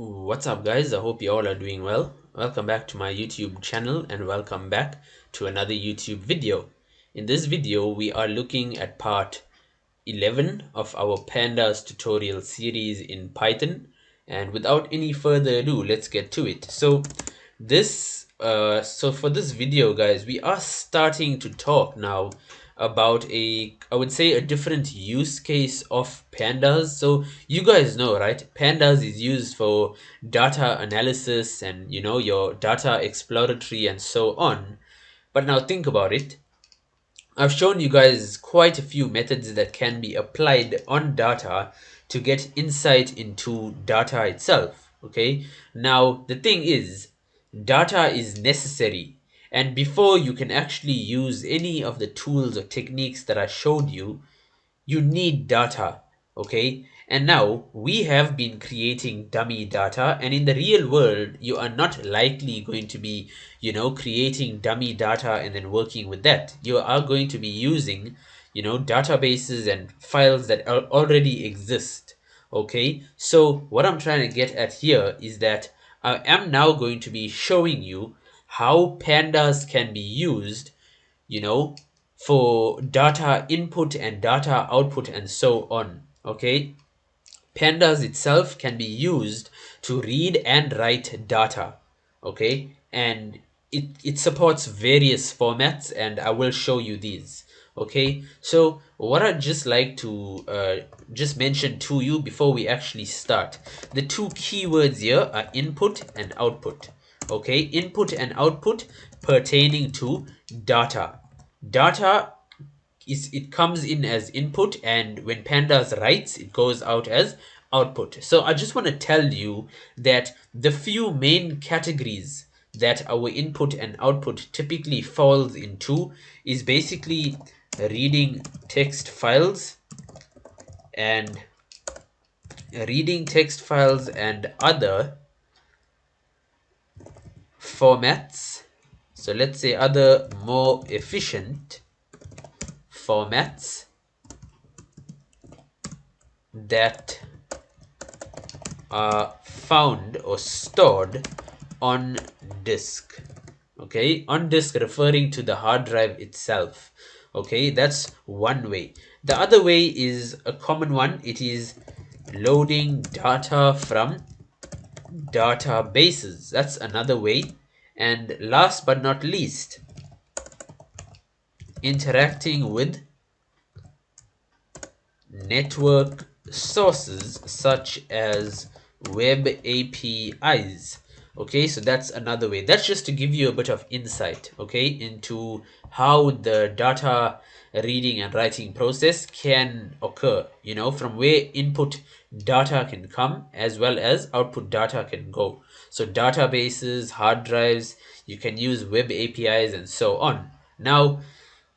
What's up, guys? I hope you all are doing well. Welcome back to my YouTube channel and welcome back to another YouTube video. In this video, we are looking at part 11 of our Pandas tutorial series in Python. And without any further ado, let's get to it. So for this video, guys, we are starting to talk now about I would say a different use case of pandas. So you guys know, right? Pandas is used for data analysis and your data exploratory and so on. But now think about it. I've shown you guys quite a few methods that can be applied on data to get insight into data itself. Okay, now the thing is, data is necessary, and before you can actually use any of the tools or techniques that I showed you, you need data. Okay, and now we have been creating dummy data, and in the real world you are not likely going to be creating dummy data and then working with that. You are going to be using databases and files that already exist. Okay, so what I'm trying to get at here is that I am now going to be showing you how pandas can be used, you know, for data input and data output and so on. Okay, pandas itself can be used to read and write data. Okay, and it supports various formats, and I will show you these. Okay, so what I'd just like to just mention to you before we actually start, the two keywords here are input and output. Okay, input and output pertaining to data. Data it comes in as input, and when pandas writes, it goes out as output. So I just want to tell you that the few main categories that our input and output typically falls into is basically reading text files and other formats. So let's say other more efficient formats that are found or stored on disk. Okay, on disk referring to the hard drive itself. Okay, that's one way. The other way is a common one. It is loading data from databases. That's another way. And last but not least, interacting with network sources such as web APIs. Okay, so that's another way. That's just to give you a bit of insight, okay, into how the data reading and writing process can occur, from where input data can come as well as output data can go. So databases, hard drives, you can use web APIs and so on. Now,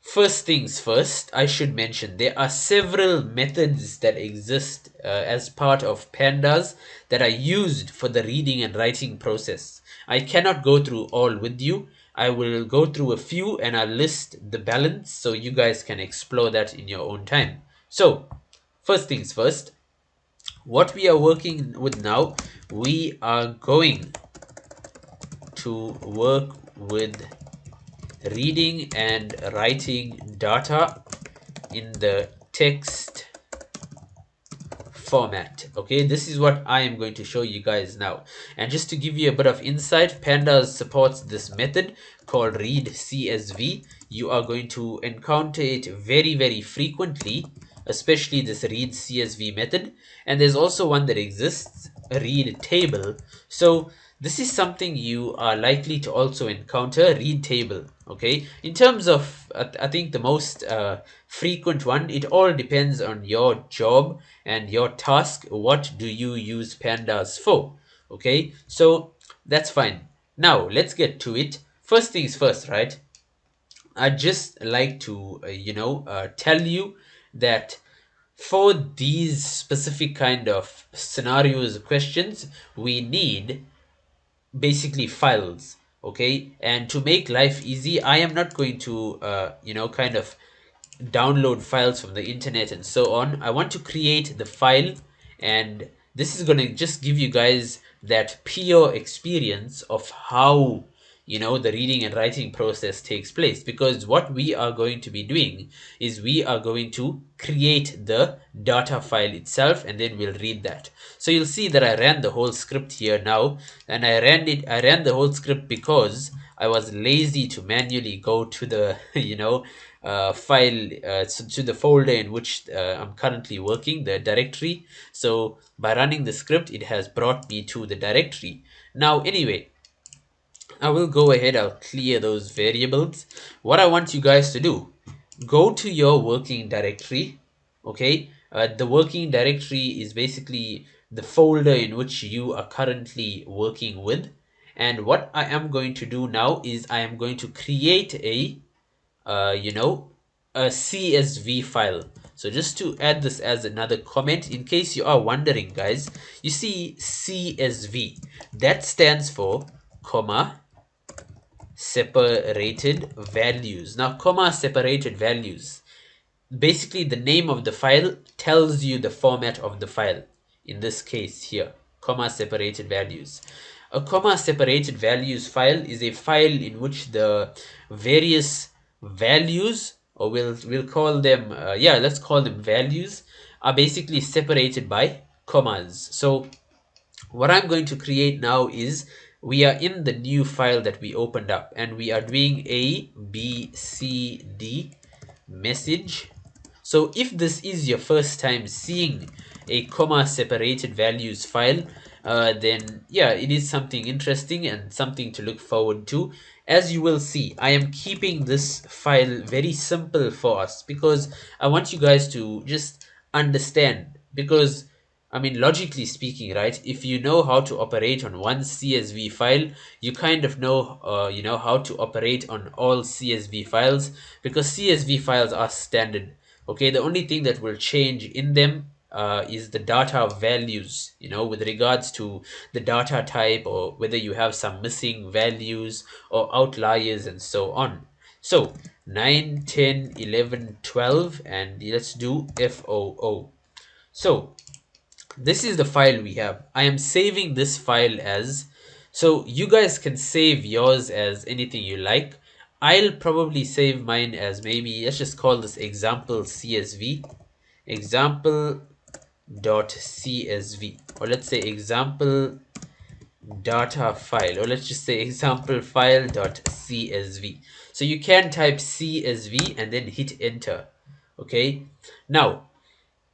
first things first, I should mention there are several methods that exist as part of pandas that are used for the reading and writing process. I cannot go through all with you. I will go through a few and I'll list the balance so you guys can explore that in your own time. So, first things first, what we are working with now, we are going to work with reading and writing data in the text format. Okay, this is what I am going to show you guys now. And just to give you a bit of insight, pandas supports this method called read CSV. You are going to encounter it very frequently, especially this read CSV method. And there's also one that exists, a read table. So this is something you are likely to also encounter, read table. Okay, in terms of I think the most frequent one, it all depends on your job and your task. What do you use pandas for? Okay, so that's fine. Now let's get to it. First things first, right? I'd just like to tell you that for these specific kind of scenarios, questions, we need basically files. Okay, and to make life easy, I am not going to kind of download files from the internet and so on. I want to create the file, and this is going to just give you guys that pure experience of how the reading and writing process takes place, because what we are going to be doing is we are going to create the data file itself, and then we'll read that. So you'll see that I ran the whole script here now, and I ran the whole script because I was lazy to manually go to the file, to the folder in which I'm currently working, the directory. So by running the script, it has brought me to the directory. Now anyway, I will go ahead, I'll clear those variables. What I want you guys to do, go to your working directory, okay? The working directory is basically the folder in which you are currently working with. And what I am going to do now is I am going to create uh, you know, a CSV file. So just to add this as another comment, in case you are wondering, guys, you see CSV, that stands for comma separated values. Now, comma separated values, basically the name of the file tells you the format of the file. In this case here, comma separated values. A comma separated values file is a file in which the various values, or we'll call them yeah, let's call them values, are basically separated by commas. So what I'm going to create now is, we are in the new file that we opened up, and we are doing A, B, C, D message. So if this is your first time seeing a comma separated values file, then yeah, it is something interesting and something to look forward to. As you will see, I am keeping this file very simple for us because I want you guys to just understand, because I mean, logically speaking, right? If you know how to operate on one CSV file, you kind of know, how to operate on all CSV files, because CSV files are standard. Okay, the only thing that will change in them is the data values, with regards to the data type, or whether you have some missing values or outliers and so on. So 9, 10, 11, 12, and let's do FOO. So this is the file we have. I am saving this file as, so you guys can save yours as anything you like. I'll probably save mine as, maybe let's just call this example CSV, example dot CSV, or let's say example data file, or let's just say example file dot CSV. So you can type CSV and then hit enter. Okay, now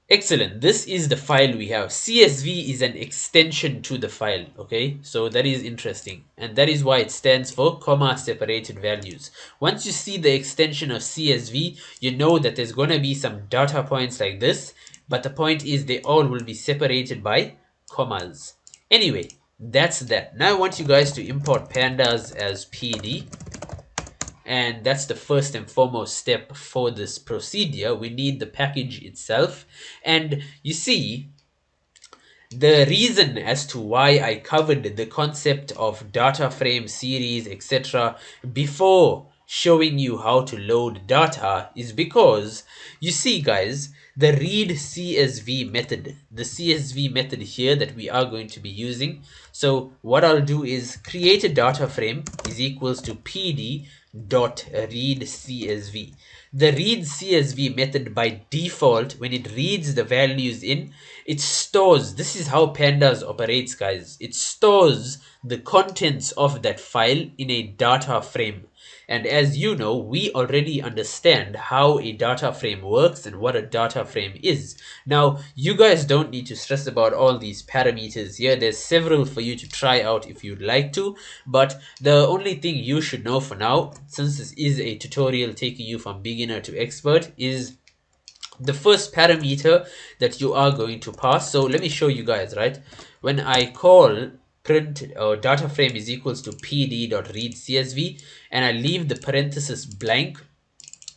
excellent. This is the file we have. CSV is an extension to the file. Okay, so that is interesting, and that is why it stands for comma separated values. Once you see the extension of CSV, you know that there's going to be some data points like this, but the point is they all will be separated by commas. Anyway, that's that. Now I want you guys to import pandas as PD, and that's the first and foremost step for this procedure. We need the package itself, and you see, the reason as to why I covered the concept of data frame series, etc., before showing you how to load data is because, you see guys, the read CSV method, the CSV method here that we are going to be using. So what I'll do is create a data frame is equals to PD dot read CSV. The read CSV method by default, when it reads the values in, it stores, this is how pandas operates, guys, it stores the contents of that file in a data frame. And as you know, we already understand how a data frame works and what a data frame is. Now, you guys don't need to stress about all these parameters here. There's several for you to try out if you'd like to, but the only thing you should know for now, since this is a tutorial taking you from beginner to expert, is the first parameter that you are going to pass. So let me show you guys, right? When I call print or data frame is equals to pd.readcsv and I leave the parenthesis blank,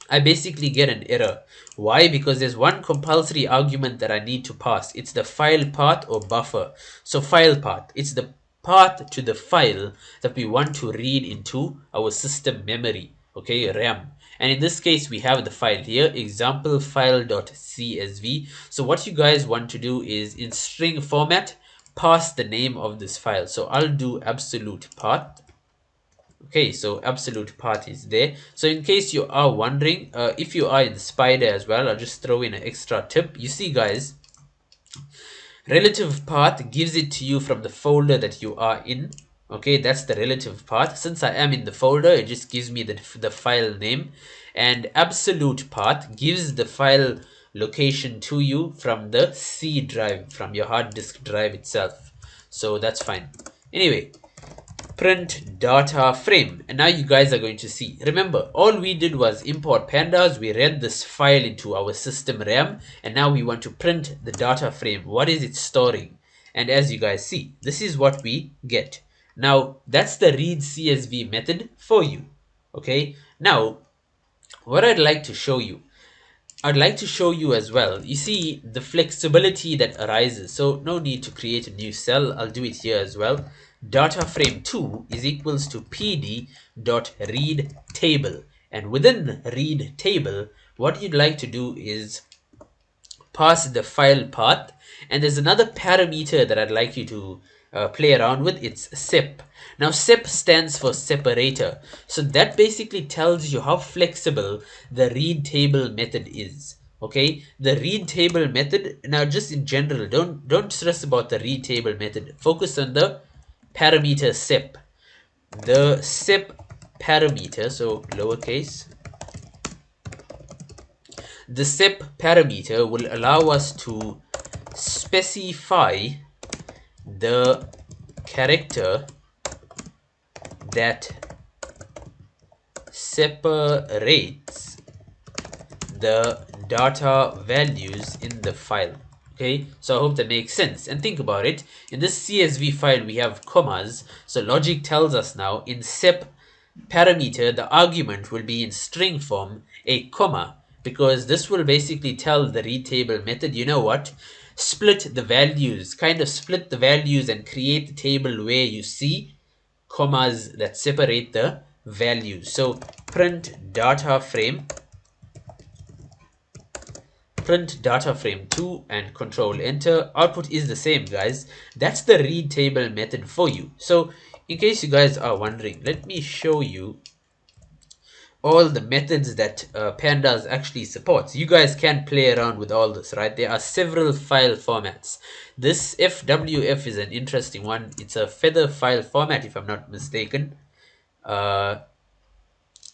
I basically get an error. Why? Because there's one compulsory argument that I need to pass. It's the file path or buffer. So file path, it's the path to the file that we want to read into our system memory, okay, RAM. And in this case, we have the file here, example file.csv. So what you guys want to do is, in string format, pass the name of this file. So I'll do absolute path. Okay, so absolute path is there. So in case you are wondering, if you are in Spider as well, I'll just throw in an extra tip. You see, guys, relative path gives it to you from the folder that you are in. Okay, that's the relative path. Since I am in the folder, it just gives me the file name. And absolute path gives the file location to you from the C drive, from your hard disk drive itself. So that's fine. Anyway, print data frame, and now you guys are going to see. Remember, all we did was import pandas. We read this file into our system RAM, and now we want to print the data frame. What is it storing? And as you guys see, this is what we get. Now that's the read CSV method for you. Okay, now what I'd like to show you, as well, you see the flexibility that arises. So no need to create a new cell. I'll do it here as well. Data frame 2 is equals to pd dot read table, and within read table, what you'd like to do is pass the file path, and there's another parameter that I'd like you to play around with. It's sep. Now sep stands for separator, so that basically tells you how flexible the read table method is. Okay, the read table method, now just in general, don't stress about the read table method, focus on the parameter sep. The sep parameter, so lowercase, the sep parameter will allow us to specify the character that separates the data values in the file. Okay, so I hope that makes sense. And think about it, in this CSV file we have commas, so logic tells us now in sep parameter the argument will be in string form, a comma, because this will basically tell the read table method, you know what, split the values, kind of split the values and create the table where you see commas that separate the values. So print data frame 2 and control enter. Output is the same, guys. That's the read table method for you. So in case you guys are wondering, let me show you all the methods that pandas actually supports. You guys can play around with all this, right? There are several file formats. This FWF is an interesting one. It's a feather file format, if I'm not mistaken.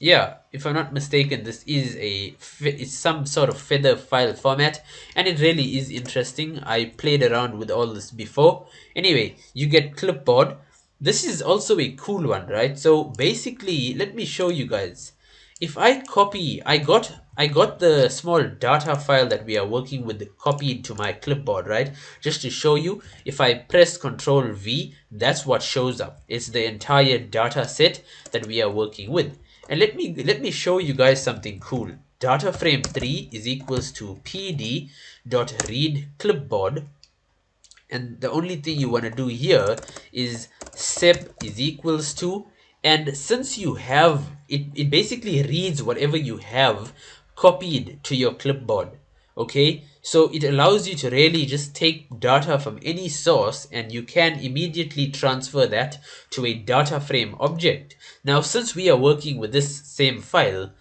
Yeah, if I'm not mistaken, this is it's some sort of feather file format, and it really is interesting. I played around with all this before. Anyway, you get clipboard. This is also a cool one, right? So basically, let me show you guys. If I copy, I got the small data file that we are working with copied to my clipboard, right? Just to show you, if I press Control V, that's what shows up. It's the entire data set that we are working with. And let me show you guys something cool. Data frame 3 is equals to pd dot read clipboard, and the only thing you want to do here is sep is equals to, and since you have it basically reads whatever you have copied to your clipboard. Okay, so it allows you to really just take data from any source and you can immediately transfer that to a data frame object. Now since we are working with this same file,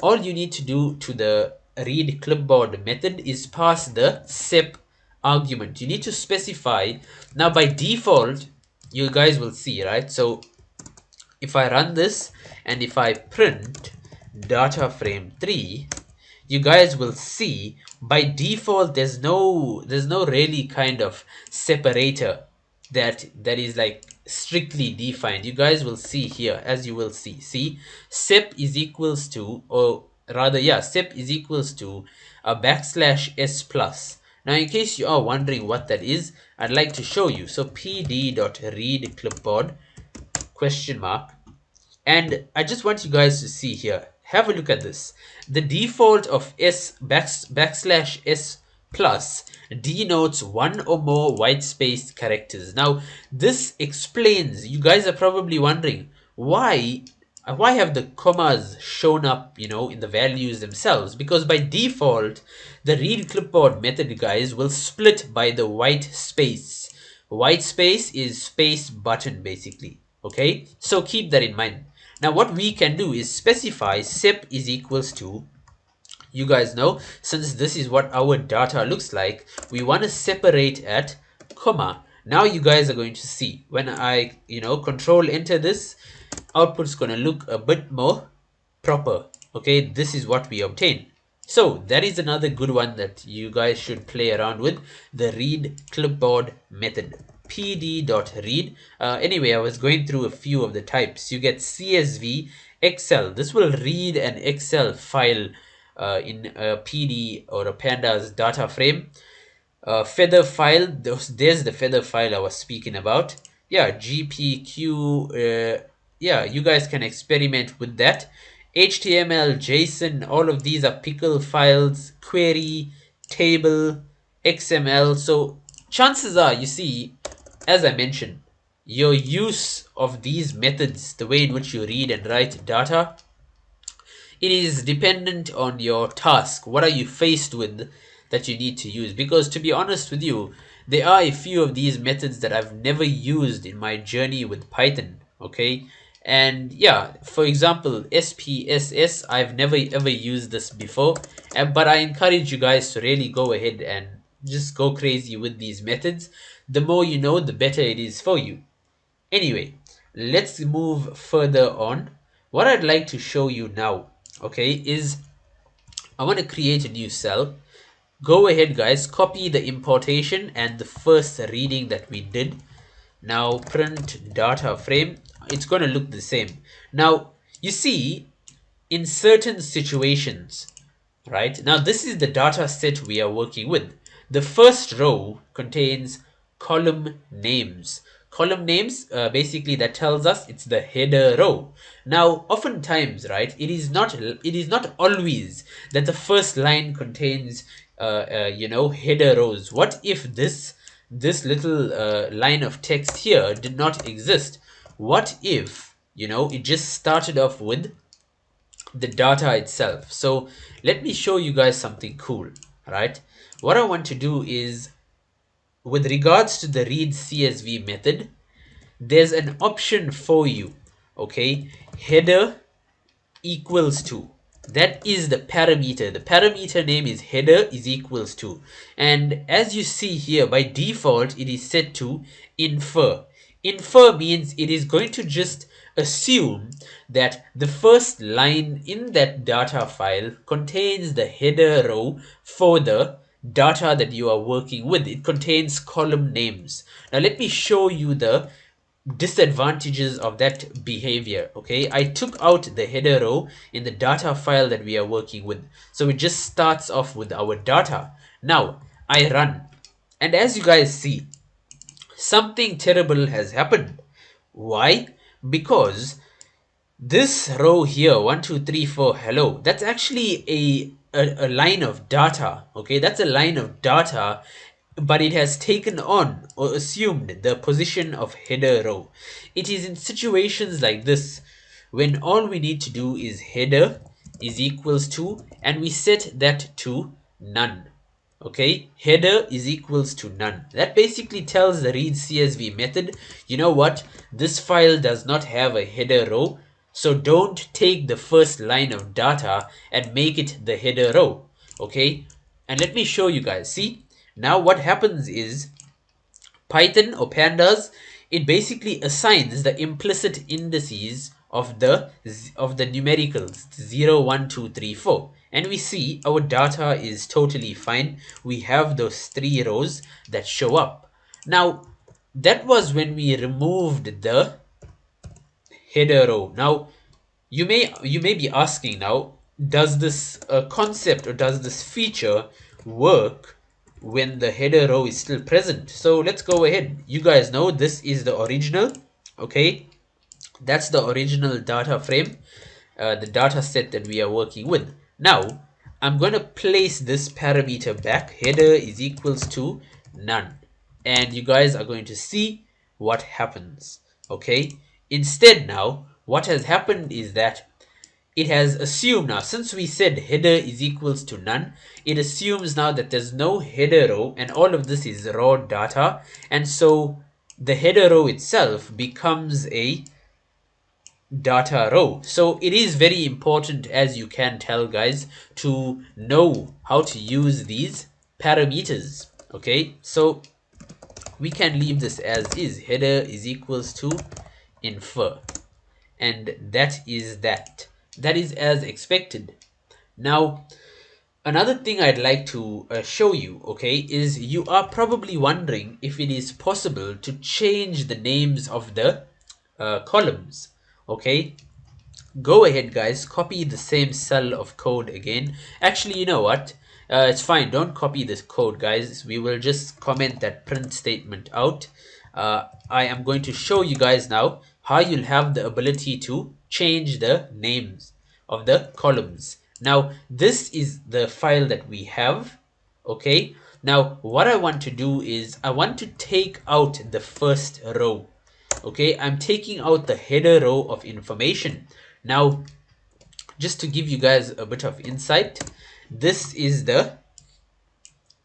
all you need to do to the read clipboard method is pass the sep argument. You need to specify. Now by default, you guys will see, right? So if I run this and if I print data frame 3, you guys will see by default there's no really kind of separator that is like strictly defined. You guys will see here, as you will see sep is equals to, or rather, yeah, sep is equals to a backslash s plus. Now in case you are wondering what that is, I'd like to show you. So pd.read clipboard question mark, and I just want you guys to see here. Have a look at this. The default of backslash s plus denotes one or more white space characters. Now this explains, you guys are probably wondering why have the commas shown up, you know, in the values themselves? Because by default the read clipboard method, guys, will split by the white space White space is space button basically. Okay, so keep that in mind. Now what we can do is specify sep is equals to, you guys know, since this is what our data looks like, we want to separate at comma. Now you guys are going to see when I, control enter this, output's going to look a bit more proper. Okay, this is what we obtain. So that is another good one that you guys should play around with, the read clipboard method. pd.read. Anyway, I was going through a few of the types. You get CSV Excel. This will read an Excel file in a PD or a pandas data frame. Feather file, there's the feather file I was speaking about. Yeah, GPQ. Yeah, you guys can experiment with that. HTML, JSON, all of these are pickle files, query, table, XML. So chances are, you see, as I mentioned, your use of these methods, the way in which you read and write data, it is dependent on your task. What are you faced with that you need to use? Because to be honest with you, there are a few of these methods that I've never used in my journey with Python. Okay, and yeah, for example, SPSS, I've never ever used this before, but I encourage you guys to really go ahead and just go crazy with these methods. The more you know, the better it is for you. Anyway, let's move further on. What I'd like to show you now, okay, is I want to create a new cell. Go ahead, guys, copy the importation and the first reading that we did. Now print data frame. It's going to look the same. Now, you see, in certain situations, right? Now, this is the data set we are working with. The first row contains column names. Column names, basically that tells us it's the header row. Now, oftentimes, right, it is not always that the first line contains, header rows. What if this little line of text here did not exist? What if, it just started off with the data itself? So let me show you guys something cool, right? What I want to do is, with regards to the read CSV method, there's an option for you. Okay, header equals to, that is the parameter. The parameter name is header is equals to, and as you see here, by default it is set to infer. Infer means it is going to just assume that the first line in that data file contains the header row for the data that you are working with. It contains column names. Now let me show you the disadvantages of that behavior. Okay, I took out the header row in the data file that we are working with, so it just starts off with our data. Now I run, and as you guys see, something terrible has happened. Why? Because this row here, 1 2 3 4 hello, that's actually a line of data. Okay, that's a line of data, but it has taken on or assumed the position of header row. It is in situations like this when all we need to do is header is equals to, and we set that to none. Okay, header is equals to none. That basically tells the read CSV method, you know what, this file does not have a header row, so don't take the first line of data and make it the header row. Okay, and let me show you guys. See, now what happens is Python or pandas, it basically assigns the implicit indices of the numericals 0 1 2 3 4, and we see our data is totally fine. We have those three rows that show up. Now that was when we removed the header row. Now you may be asking, now does this concept or does this feature work when the header row is still present? So let's go ahead. You guys know this is the original. Okay, that's the original data frame, the data set that we are working with. Now I'm going to place this parameter back, header is equals to none, and you guys are going to see what happens. Okay, instead, now what has happened is that it has assumed now, since we said header is equals to none, it assumes now that there's no header row and all of this is raw data. And so the header row itself becomes a data row. So it is very important, as you can tell guys, to know how to use these parameters. Okay, so we can leave this as is, header is equals to infer, and that is as expected. Now another thing I'd like to show you, okay, is you are probably wondering if it is possible to change the names of the columns. Okay, go ahead guys, copy the same cell of code again. Actually, you know what, it's fine, don't copy this code guys, we will just comment that print statement out. I am going to show you guys now how you'll have the ability to change the names of the columns. Now this is the file that we have. Okay, now what I want to do is I want to take out the first row. Okay, I'm taking out the header row of information. Now just to give you guys a bit of insight, this is the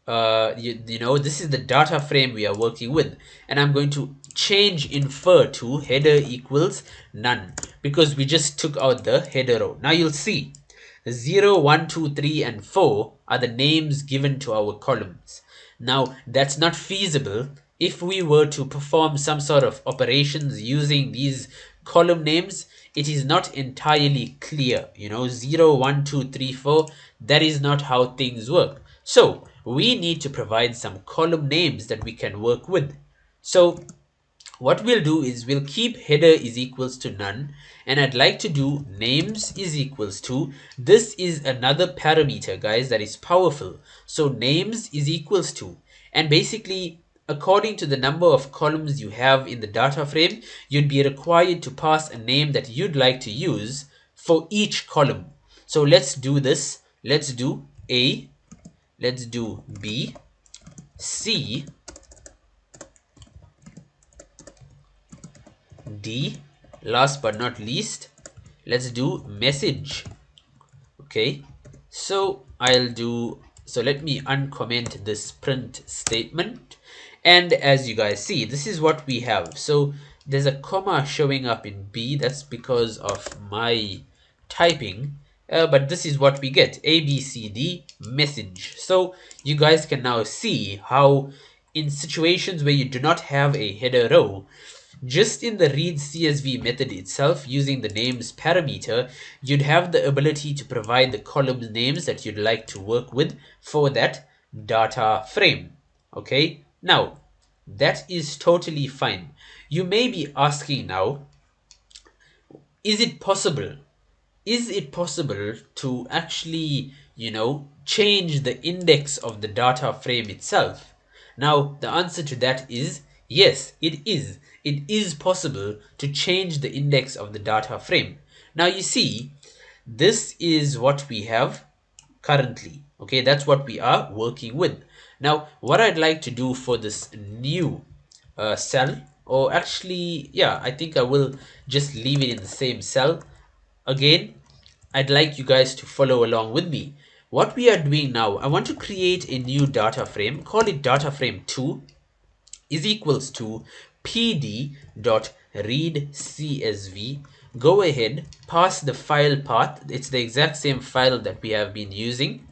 this is the data frame we are working with, and I'm going to change infer to header equals none because we just took out the header row. Now you'll see 0, 1, 2, 3 and 4 are the names given to our columns. Now that's not feasible if we were to perform some sort of operations using these column names. It is not entirely clear, 0, 1, 2, 3, 4. That is not how things work. So we need to provide some column names that we can work with. So what we'll do is we'll keep header is equals to none, and I'd like to do names is equals to, this is another parameter guys that is powerful. So names is equals to, and basically according to the number of columns you have in the data frame, you'd be required to pass a name that you'd like to use for each column. So let's do this. Let's do A, let's do B, C, D, last but not least, let's do message. Okay, so let me uncomment this print statement, and as you guys see, this is what we have. So there's a comma showing up in B, that's because of my typing, but this is what we get, A, B, C, D, message. So you guys can now see how in situations where you do not have a header row, just in the read CSV method itself, using the names parameter, you'd have the ability to provide the column names that you'd like to work with for that data frame. Okay, now that is totally fine. You may be asking now, is it possible to actually, change the index of the data frame itself? Now, the answer to that is yes, it is. It is possible to change the index of the data frame. Now, you see, this is what we have currently. Okay, that's what we are working with. Now, what I'd like to do for this new cell, or actually, yeah, I think I will just leave it in the same cell. Again, I'd like you guys to follow along with me. What we are doing now, I want to create a new data frame, call it data frame 2 is equals to pd.readcsv. Go ahead, pass the file path. It's the exact same file that we have been using.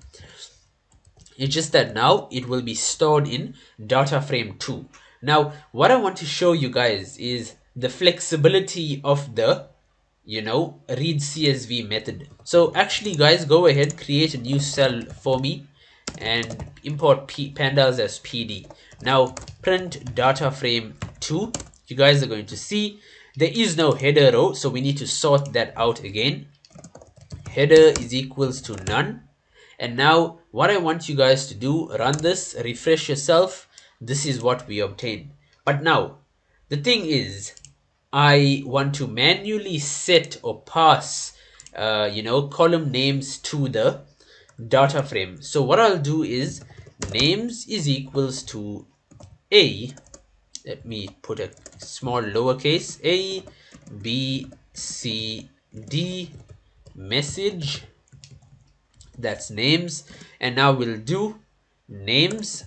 It's just that now it will be stored in data frame 2. Now, what I want to show you guys is the flexibility of the read CSV method. So actually guys, go ahead, create a new cell for me and import pandas as pd. Now print data frame 2. You guys are going to see there is no header row, so we need to sort that out again. Header is equals to none. And now what I want you guys to do, run this, refresh yourself. This is what we obtained. But now the thing is, I want to manually set or pass column names to the data frame. So what I'll do is names is equals to A, let me put a small lowercase, A, B, C, D, message, that's names, and now we'll do names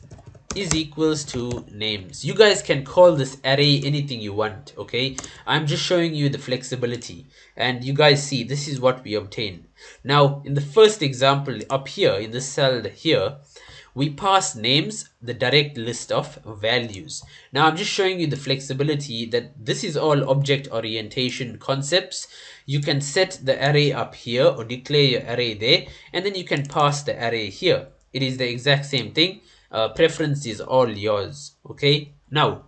is equals to names. You guys can call this array anything you want, okay? I'm just showing you the flexibility, and you guys see this is what we obtain. Now in the first example up here in this cell here, we pass names, the direct list of values. Now I'm just showing you the flexibility that this is all object orientation concepts. You can set the array up here or declare your array there, and then you can pass the array here. It is the exact same thing. Preference is all yours, okay? Now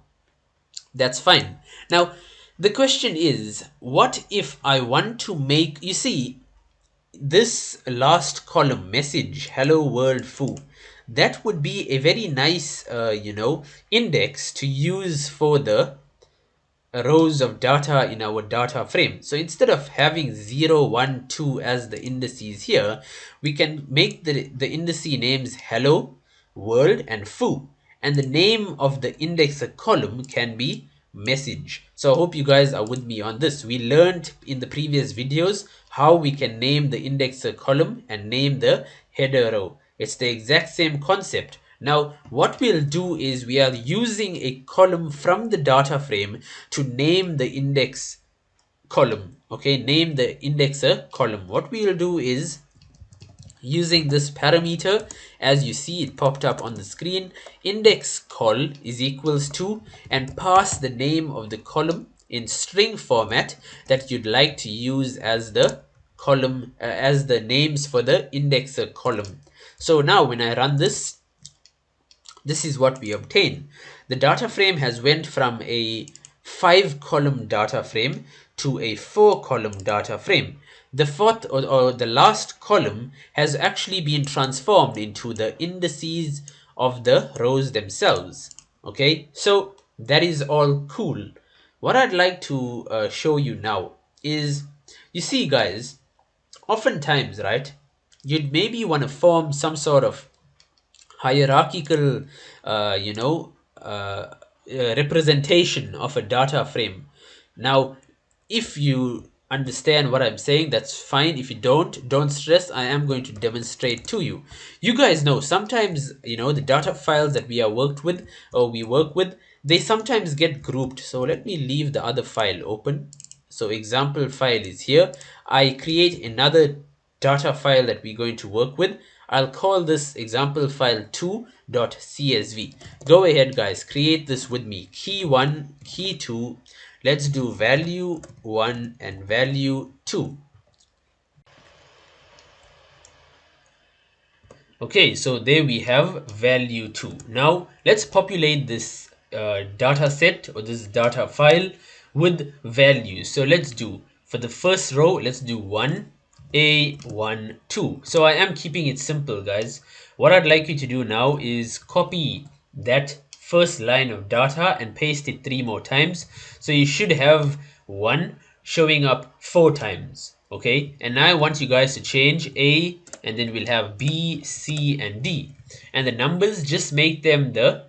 that's fine. Now the question is, what if I want to make, you see, this last column, message hello world foo, that would be a very nice index to use for the rows of data in our data frame. So instead of having 0, 1, 2 as the indices here, we can make the indice names hello, world, and foo. And the name of the index column can be message. So I hope you guys are with me on this. We learned in the previous videos how we can name the index column and name the header row. It's the exact same concept. Now what we'll do is we are using a column from the data frame to name the index column. Okay, name the indexer column. What we'll do is, using this parameter, as you see it popped up on the screen, index col is equals to, and pass the name of the column in string format that you'd like to use as the column as the names for the indexer column. So now when I run this, this is what we obtain. The data frame has went from a 5-column data frame to a 4-column data frame. The fourth or the last column has actually been transformed into the indices of the rows themselves. Okay, so that is all cool. What I'd like to show you now is, you see guys, oftentimes, right, you'd maybe want to form some sort of hierarchical representation of a data frame. Now if you understand what I'm saying, that's fine. If you don't stress. I am going to demonstrate to you. You guys know sometimes, the data files that we work with, they sometimes get grouped. So let me leave the other file open. So example file is here. I create another data file that we're going to work with. I'll call this example file 2.csv. Go ahead guys, create this with me. Key 1, key 2. Let's do value 1 and value 2. Okay, so there we have value 2. Now let's populate this data set or this data file with values. So let's do, for the first row, let's do 1, A, 1, 2. So I am keeping it simple guys. What I'd like you to do now is copy that first line of data and paste it 3 more times. So you should have 1 showing up 4 times. Okay, and now I want you guys to change A, and then we'll have B, C, and D. And the numbers, just make them the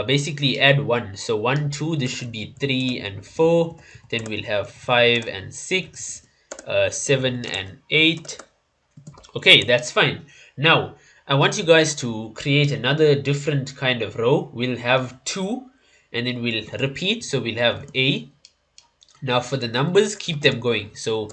basically add 1. So 1, 2, this should be 3 and 4. Then we'll have 5 and 6, 7 and 8. Okay, that's fine. Now I want you guys to create another different kind of row. We'll have 2, and then we'll repeat. So we'll have A. Now for the numbers, keep them going. So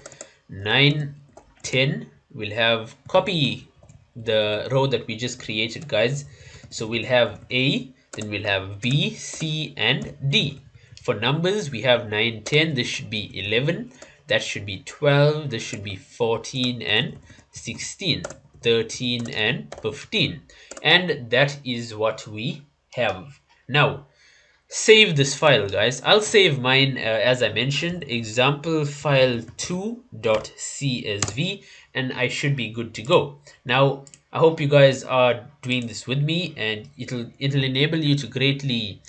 9, 10, we'll have, copy the row that we just created guys. So we'll have A, then we'll have B, C, and D. For numbers, we have 9, 10, this should be 11, that should be 12, this should be 14 and 16, 13 and 15. And that is what we have. Now save this file guys. I'll save mine as I mentioned, example file 2.csv, and I should be good to go. Now I hope you guys are doing this with me, and it'll enable you to greatly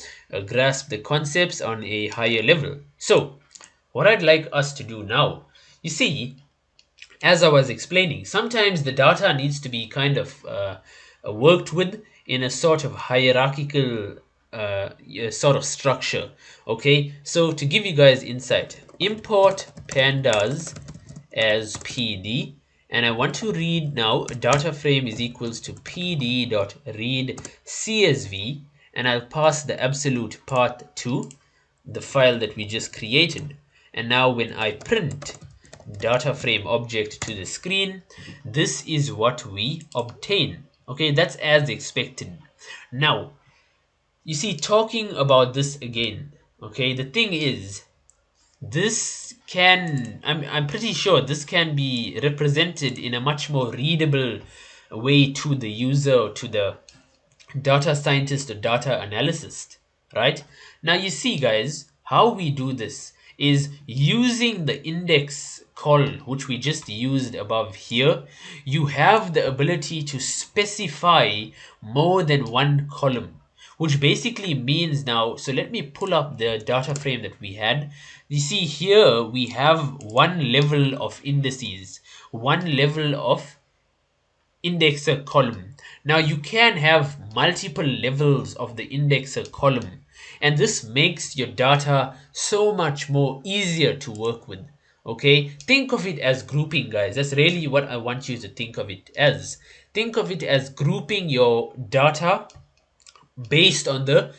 grasp the concepts on a higher level. So what I'd like us to do now, you see, as I was explaining, sometimes the data needs to be kind of worked with in a sort of hierarchical sort of structure. Okay, so to give you guys insight, import pandas as PD, and I want to read now data frame is equals to PD dot read CSV, and I'll pass the absolute path to the file that we just created. And now when I print data frame object to the screen, this is what we obtain. Okay, that's as expected. Now, you see, talking about this again, okay, the thing is, this can, I'm pretty sure this can be represented in a much more readable way to the user, to the data scientist or data analyst, right? Now you see, guys, how we do this is using the index call, which we just used above here. You have the ability to specify more than one column, which basically means now, so let me pull up the data frame that we had. You see here we have one level of indices, one level of indexer column. Now you can have multiple levels of the indexer column, and this makes your data so much more easier to work with. Okay, think of it as grouping, guys. That's really what I want you to think of it as. Think of it as grouping your data based on the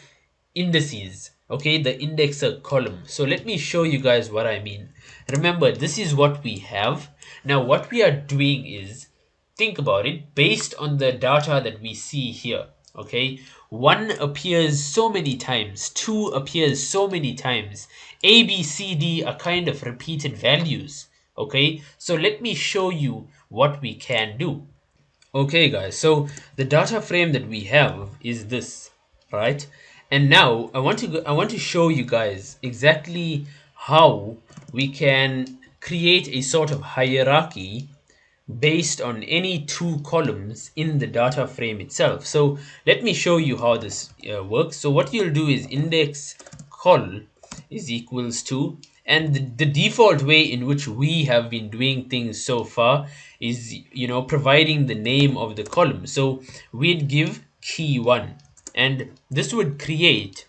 indices, okay, the indexer column. So let me show you guys what I mean. Remember, this is what we have. Now what we are doing is, think about it, based on the data that we see here, okay, 1 appears so many times, 2 appears so many times, A, B, C, D are kind of repeated values. Okay, so let me show you what we can do. Okay, guys, so the data frame that we have is this, right? And now I want to show you guys exactly how we can create a sort of hierarchy based on any two columns in the data frame itself. So let me show you how this works. So what you'll do is index col is equals to, and the default way in which we have been doing things so far is, you know, providing the name of the column. So we'd give key1, and this would create,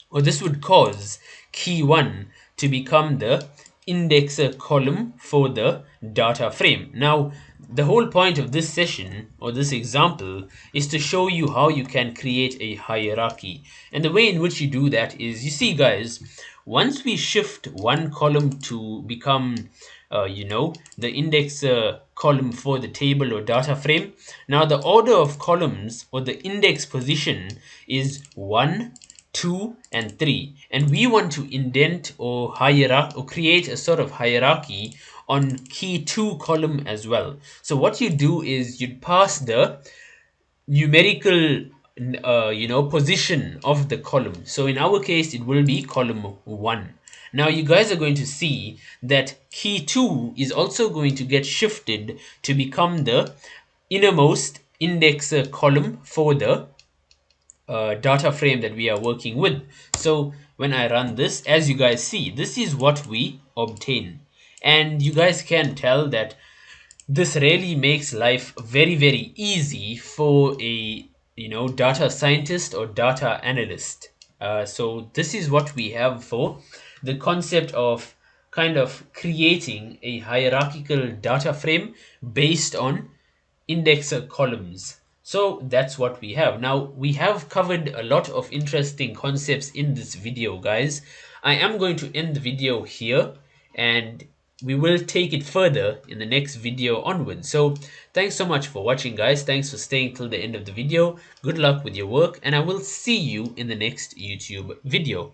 or this would cause key1 to become the indexer column for the data frame. Now, the whole point of this session or this example is to show you how you can create a hierarchy. And the way in which you do that is, you see, guys, once we shift one column to become you know, the index column for the table or data frame, now the order of columns or the index position is 1, 2, and 3, and we want to indent or hierarchy or create a sort of hierarchy on key 2 column as well. So what you do is you'd pass the numerical you know, position of the column. So in our case it will be column 1. Now you guys are going to see that key 2 is also going to get shifted to become the innermost indexer column for the data frame that we are working with. So when I run this, as you guys see, this is what we obtain, and you guys can tell that this really makes life very, very easy for a, you know, data scientist or data analyst. So this is what we have for the concept of kind of creating a hierarchical data frame based on indexer columns. So that's what we have. Now we have covered a lot of interesting concepts in this video, guys. I am going to end the video here, and we will take it further in the next video onwards. So thanks so much for watching, guys. Thanks for staying till the end of the video. Good luck with your work, and I will see you in the next YouTube video.